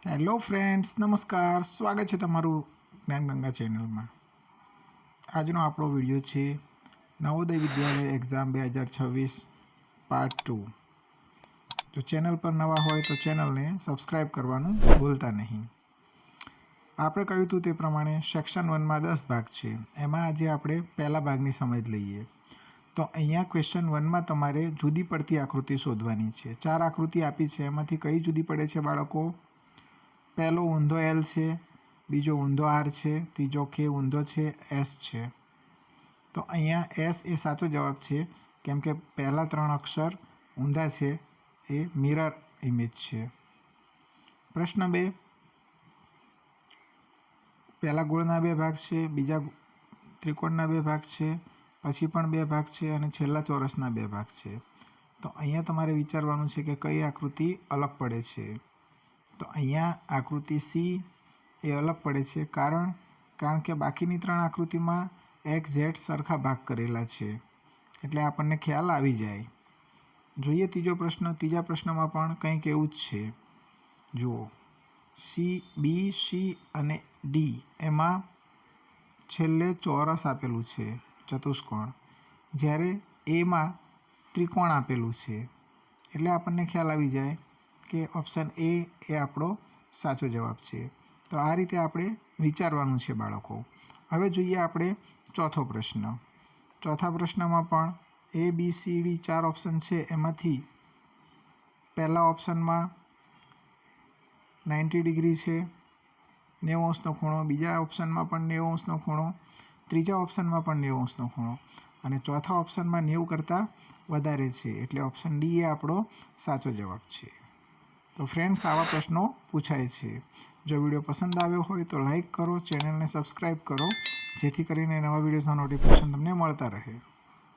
Hello friends, નમસ્કાર. સ્વાગત છે તમારું જ્ઞાનગંગા ચેનલમાં. આજનો આપણો વિડીયો છે નવોદય વિદ્યાલય એક્ઝામ 2026 પાર્ટ 2. જો ચેનલ પર નવા હોય તો ચેનલને સબસ્ક્રાઈબ કરવાનું ભૂલતા નહીં. આપણે કહ્યું હતું તે પ્રમાણે સેક્શન 1માં 10 ભાગ છે. એમાં આજે આપણે પહેલા ભાગની સમજ લઈએ. તો અહીંયા ક્વેશ્ચન 1માં તમારે જુદી પડતી આકૃતિ શોધવાની છે. 4 આકૃતિ આપી છે, એમાંથી કઈ જુદી પડે છે બાળકો? પહેલો ઊંધો એલ છે, બીજો ઊંધો આર છે, ત્રીજો કે ઊંધો છે, એસ છે. તો અહીંયા એસ એ સાચો જવાબ છે, કેમ કે પહેલા 3 અક્ષર ઊંધા છે, એ મિરર ઇમેજ છે. પ્રશ્ન 2, પહેલા ગોળના 2 ભાગ છે, બીજા ત્રિકોણના 2 ભાગ છે, પછી પણ 2 ભાગ છે અને છેલ્લા ચોરસના 2 ભાગ છે. તો અહીંયા તમારે વિચારવાનું છે કે કઈ આકૃતિ અલગ પડે છે. તો અહીંયા આકૃતિ સી એ અલગ પડે છે, કારણ કે બાકીની 3 આકૃતિમાં એક્સ ઝેડ સરખા ભાગ કરેલા છે, એટલે આપણને ખ્યાલ આવી જાય. જોઈએ ત્રીજો પ્રશ્ન. ત્રીજા પ્રશ્નમાં પણ કંઈક એવું જ છે. જુઓ, સી, બી, સી અને ડી એમાં છેલ્લે ચોરસ આપેલું છે, ચતુષ્કોણ, જ્યારે એમાં ત્રિકોણ આપેલું છે, એટલે આપણને ખ્યાલ આવી જાય કે ઓપ્શન એ આપણો સાચો જવાબ છે. તો આ રીતે આપણે વિચારવાનું છે બાળકો. હવે જોઈએ આપણે ચોથો પ્રશ્ન. ચોથા પ્રશ્નમાં પણ એ, બી, સી, ડી 4 ઓપ્શન છે. એમાંથી પહેલા ઓપ્શનમાં 90 ડિગ્રી છે, 90 અંશનો ખૂણો, બીજા ઓપ્શનમાં પણ 90 અંશનો ખૂણો, ત્રીજા ઓપ્શનમાં પણ 90 અંશનો ખૂણો અને ચોથા ઓપ્શનમાં 90 કરતાં વધારે છે, એટલે ઓપ્શન ડી એ આપણો સાચો જવાબ છે. તો ફ્રેન્ડ્સ, આવા પ્રશ્નો પૂછાય છે. જો વિડીયો પસંદ આવ્યો હોય તો લાઈક કરો, ચેનલને સબસ્ક્રાઈબ કરો, જેથી કરીને નવા વિડીયોઝના નોટિફિકેશન તમને મળતા રહે.